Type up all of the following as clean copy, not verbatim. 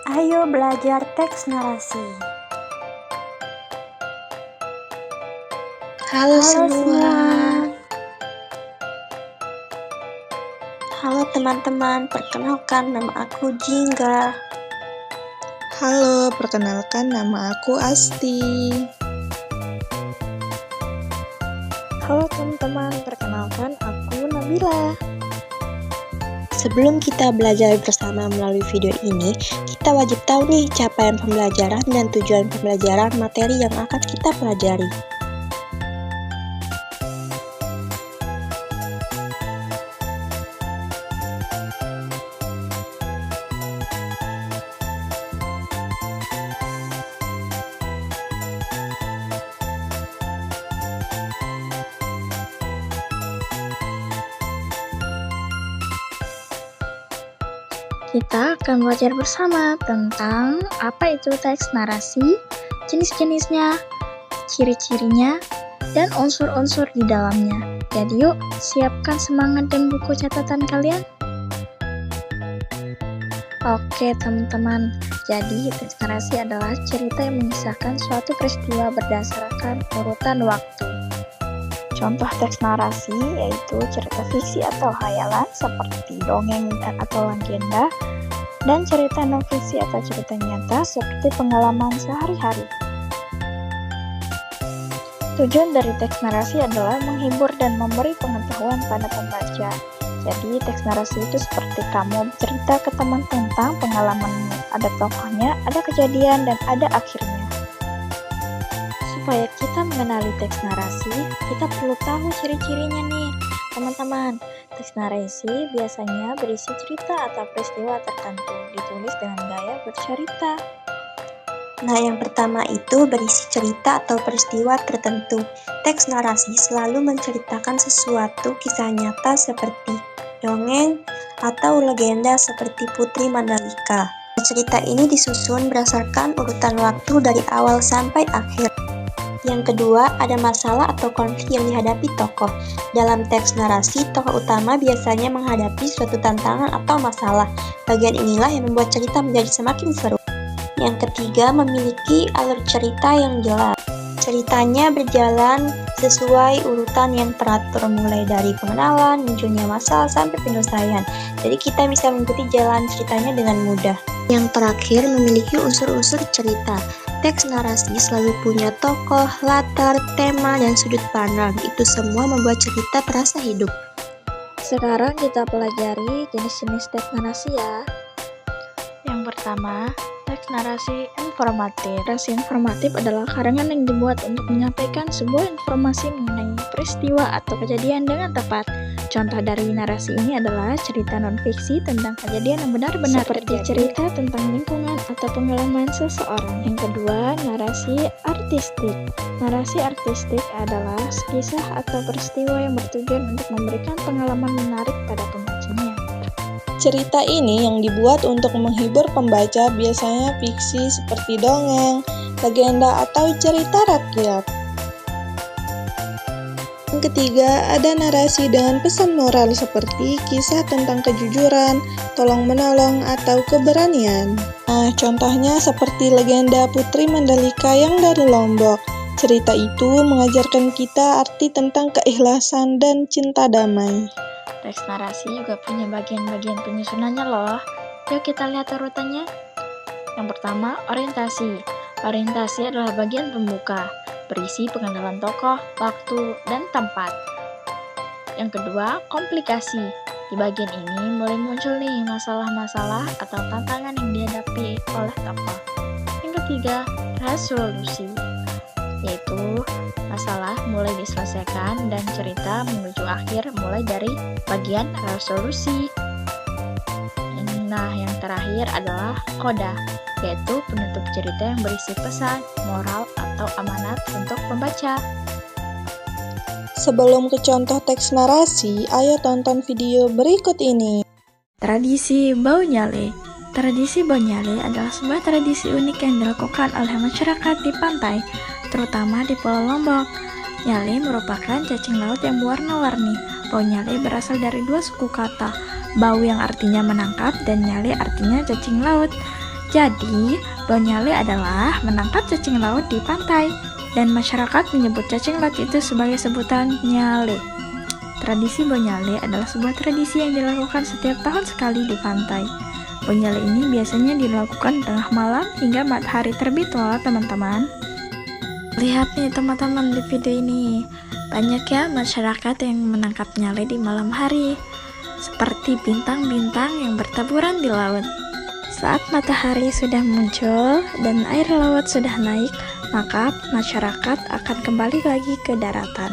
Ayo belajar teks narasi. Halo semua. Halo teman-teman, perkenalkan nama aku Jingga. Halo, perkenalkan nama aku Asti. Halo teman-teman, perkenalkan aku Nabila. Sebelum kita belajar bersama melalui video ini, kita wajib tahu nih capaian pembelajaran dan tujuan pembelajaran materi yang akan kita pelajari. Kita akan belajar bersama tentang apa itu teks narasi, jenis-jenisnya, ciri-cirinya, dan unsur-unsur di dalamnya. Jadi yuk, siapkan semangat dan buku catatan kalian. Oke teman-teman, jadi teks narasi adalah cerita yang mengisahkan suatu peristiwa berdasarkan urutan waktu. Contoh teks narasi yaitu cerita fiksi atau khayalan seperti dongeng atau legenda, dan cerita non-fiksi atau cerita nyata seperti pengalaman sehari-hari. Tujuan dari teks narasi adalah menghibur dan memberi pengetahuan pada pembaca. Jadi teks narasi itu seperti kamu bercerita ke teman tentang pengalamanmu. Ada tokohnya, ada kejadian, dan ada akhirnya. Supaya kita mengenali teks narasi, kita perlu tahu ciri-cirinya nih, teman-teman. Teks narasi biasanya berisi cerita atau peristiwa tertentu, ditulis dengan gaya bercerita. Nah, yang pertama itu berisi cerita atau peristiwa tertentu. Teks narasi selalu menceritakan sesuatu kisah nyata seperti dongeng atau legenda seperti Putri Mandalika. Cerita ini disusun berdasarkan urutan waktu dari awal sampai akhir. Yang kedua, ada masalah atau konflik yang dihadapi tokoh. Dalam teks narasi, tokoh utama biasanya menghadapi suatu tantangan atau masalah. Bagian inilah yang membuat cerita menjadi semakin seru. Yang ketiga, memiliki alur cerita yang jelas. Ceritanya berjalan sesuai urutan yang teratur, mulai dari pengenalan, munculnya masalah, sampai penyelesaian. Jadi kita bisa mengikuti jalan ceritanya dengan mudah. Yang terakhir, memiliki unsur-unsur cerita. Teks narasi selalu punya tokoh, latar, tema, dan sudut pandang. Itu semua membuat cerita terasa hidup. Sekarang kita pelajari jenis-jenis teks narasi ya. Yang pertama, teks narasi informatif. Narasi informatif adalah karangan yang dibuat untuk menyampaikan sebuah informasi mengenai peristiwa atau kejadian dengan tepat. Contoh dari narasi ini adalah cerita non-fiksi tentang kejadian yang benar-benar seperti cerita tentang lingkungan atau pengalaman seseorang. Yang kedua, narasi artistik. Narasi artistik adalah kisah atau peristiwa yang bertujuan untuk memberikan pengalaman menarik pada pembacanya. Cerita ini yang dibuat untuk menghibur pembaca, biasanya fiksi seperti dongeng, legenda, atau cerita rakyat. Yang ketiga, ada narasi dengan pesan moral seperti kisah tentang kejujuran, tolong-menolong, atau keberanian. Nah, contohnya seperti legenda Putri Mandalika yang dari Lombok. Cerita itu mengajarkan kita arti tentang keikhlasan dan cinta damai. Teks narasi juga punya bagian-bagian penyusunannya loh. Yuk kita lihat urutannya. Yang pertama, orientasi. Orientasi adalah bagian pembuka, berisi pengenalan tokoh, waktu, dan tempat. Yang kedua, komplikasi. Di bagian ini mulai muncul nih masalah-masalah atau tantangan yang dihadapi oleh tokoh. Yang ketiga, resolusi, yaitu masalah mulai diselesaikan dan cerita menuju akhir mulai dari bagian resolusi. Nah, yang terakhir adalah koda, yaitu penutup cerita yang berisi pesan, moral, atau amanat untuk pembaca. Sebelum ke contoh teks narasi, ayo tonton video berikut ini. Tradisi Bau Nyale. Tradisi Bau Nyale adalah sebuah tradisi unik yang dilakukan oleh masyarakat di pantai, terutama di Pulau Lombok. Nyale merupakan cacing laut yang berwarna-warni. Bau nyale berasal dari dua suku kata, bau yang artinya menangkap dan nyale artinya cacing laut. Jadi, bau nyale adalah menangkap cacing laut di pantai, dan masyarakat menyebut cacing laut itu sebagai sebutan nyale. Tradisi bau nyale adalah sebuah tradisi yang dilakukan setiap tahun sekali di pantai. Bau nyale ini biasanya dilakukan tengah malam hingga matahari terbit loh teman-teman. Lihat nih teman-teman di video ini, banyak ya masyarakat yang menangkap nyale di malam hari, seperti bintang-bintang yang bertaburan di laut. Saat matahari sudah muncul dan air laut sudah naik, maka masyarakat akan kembali lagi ke daratan.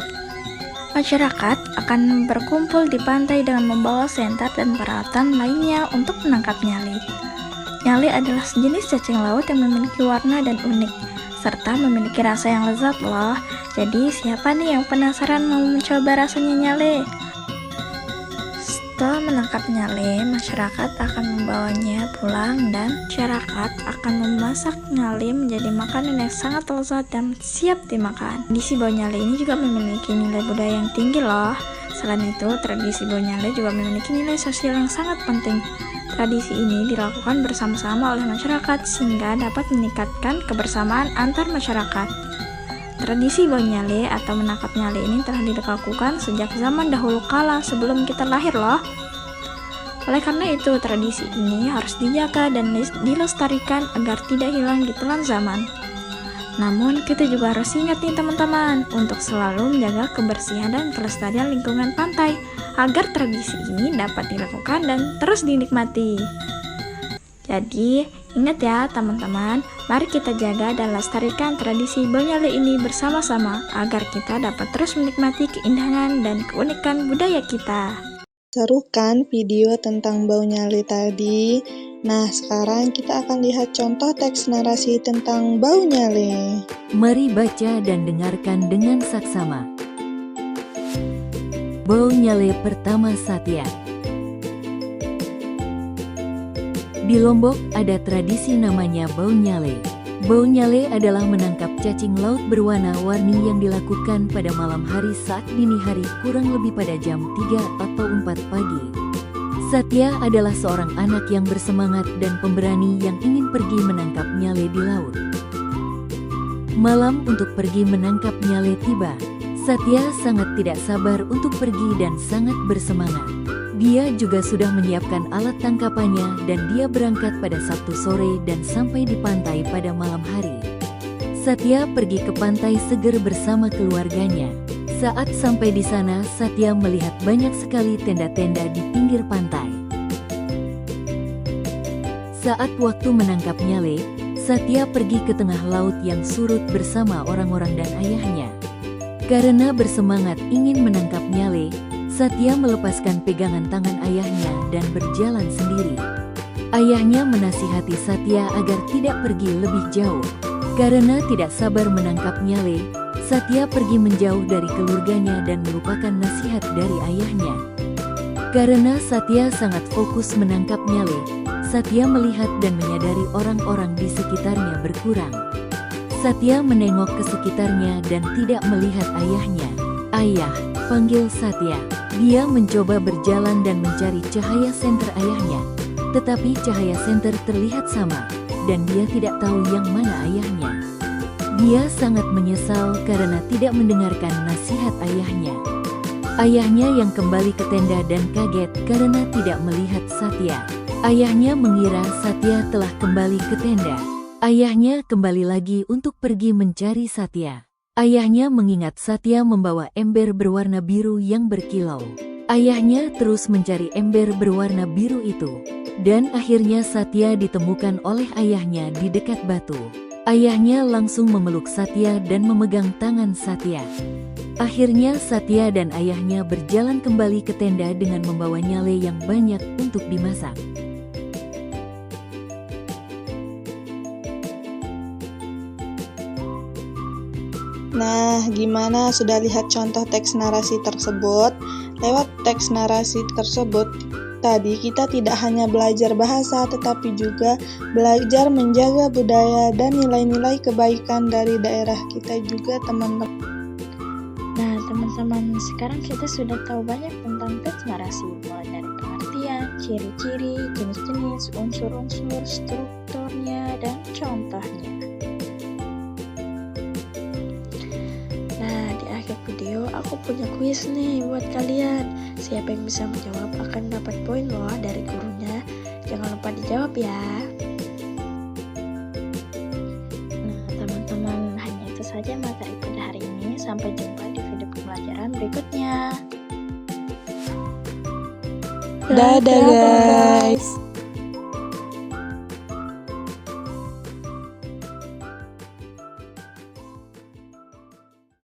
Masyarakat akan berkumpul di pantai dengan membawa senter dan peralatan lainnya untuk menangkap nyale. Nyale adalah sejenis cacing laut yang memiliki warna dan unik, serta memiliki rasa yang lezat loh. Jadi siapa nih yang penasaran mau mencoba rasanya nyale? Setelah menangkap nyale, masyarakat akan membawanya pulang dan masyarakat akan memasak nyale menjadi makanan yang sangat lezat dan siap dimakan. Tradisi bau nyale ini juga memiliki nilai budaya yang tinggi loh. Selain itu, tradisi bau nyale juga memiliki nilai sosial yang sangat penting. Tradisi ini dilakukan bersama-sama oleh masyarakat sehingga dapat meningkatkan kebersamaan antar masyarakat. Tradisi bau nyale atau menangkap nyale ini telah dilakukan sejak zaman dahulu kala sebelum kita lahir loh. Oleh karena itu, tradisi ini harus dijaga dan dilestarikan agar tidak hilang di telan zaman. Namun, kita juga harus ingat nih teman-teman, untuk selalu menjaga kebersihan dan kelestarian lingkungan pantai, agar tradisi ini dapat dilakukan dan terus dinikmati. Jadi, ingat ya teman-teman, mari kita jaga dan lestarikan tradisi bau nyale ini bersama-sama agar kita dapat terus menikmati keindahan dan keunikan budaya kita. Seru kan video tentang bau nyale tadi? Nah, sekarang kita akan lihat contoh teks narasi tentang bau nyale. Mari baca dan dengarkan dengan saksama. Bau nyale pertama Satya. Di Lombok ada tradisi namanya bau nyale. Bau nyale adalah menangkap cacing laut berwarna-warni yang dilakukan pada malam hari saat dini hari kurang lebih pada jam 3 atau 4 pagi. Satya adalah seorang anak yang bersemangat dan pemberani yang ingin pergi menangkap nyale di laut. Malam untuk pergi menangkap nyale tiba. Satya sangat tidak sabar untuk pergi dan sangat bersemangat. Dia juga sudah menyiapkan alat tangkapannya dan dia berangkat pada Sabtu sore dan sampai di pantai pada malam hari. Satya pergi ke pantai seger bersama keluarganya. Saat sampai di sana, Satya melihat banyak sekali tenda-tenda di pinggir pantai. Saat waktu menangkap nyale, Satya pergi ke tengah laut yang surut bersama orang-orang dan ayahnya. Karena bersemangat ingin menangkap nyale, Satya melepaskan pegangan tangan ayahnya dan berjalan sendiri. Ayahnya menasihati Satya agar tidak pergi lebih jauh. Karena tidak sabar menangkap nyale, Satya pergi menjauh dari keluarganya dan melupakan nasihat dari ayahnya. Karena Satya sangat fokus menangkap nyale, Satya melihat dan menyadari orang-orang di sekitarnya berkurang. Satya menengok ke sekitarnya dan tidak melihat ayahnya. "Ayah," panggil Satya. Dia mencoba berjalan dan mencari cahaya senter ayahnya, tetapi cahaya senter terlihat sama, dan dia tidak tahu yang mana ayahnya. Dia sangat menyesal karena tidak mendengarkan nasihat ayahnya. Ayahnya yang kembali ke tenda dan kaget karena tidak melihat Satya. Ayahnya mengira Satya telah kembali ke tenda. Ayahnya kembali lagi untuk pergi mencari Satya. Ayahnya mengingat Satya membawa ember berwarna biru yang berkilau. Ayahnya terus mencari ember berwarna biru itu. Dan akhirnya Satya ditemukan oleh ayahnya di dekat batu. Ayahnya langsung memeluk Satya dan memegang tangan Satya. Akhirnya Satya dan ayahnya berjalan kembali ke tenda dengan membawa nyale yang banyak untuk dimasak. Nah, gimana? Sudah lihat contoh teks narasi tersebut? Lewat teks narasi tersebut, tadi kita tidak hanya belajar bahasa, tetapi juga belajar menjaga budaya dan nilai-nilai kebaikan dari daerah kita juga, teman-teman. Nah teman-teman, sekarang kita sudah tahu banyak tentang teks narasi, mulai dari pengertian, ciri-ciri, jenis-jenis, unsur-unsur, strukturnya, dan contohnya. Nah, di akhir video aku punya kuis nih buat kalian. Siapa yang bisa menjawab akan dapat poin loh dari gurunya. Jangan lupa dijawab ya. Nah, teman-teman, hanya itu saja materi pada hari ini. Sampai jumpa di video pembelajaran berikutnya. Dadah guys.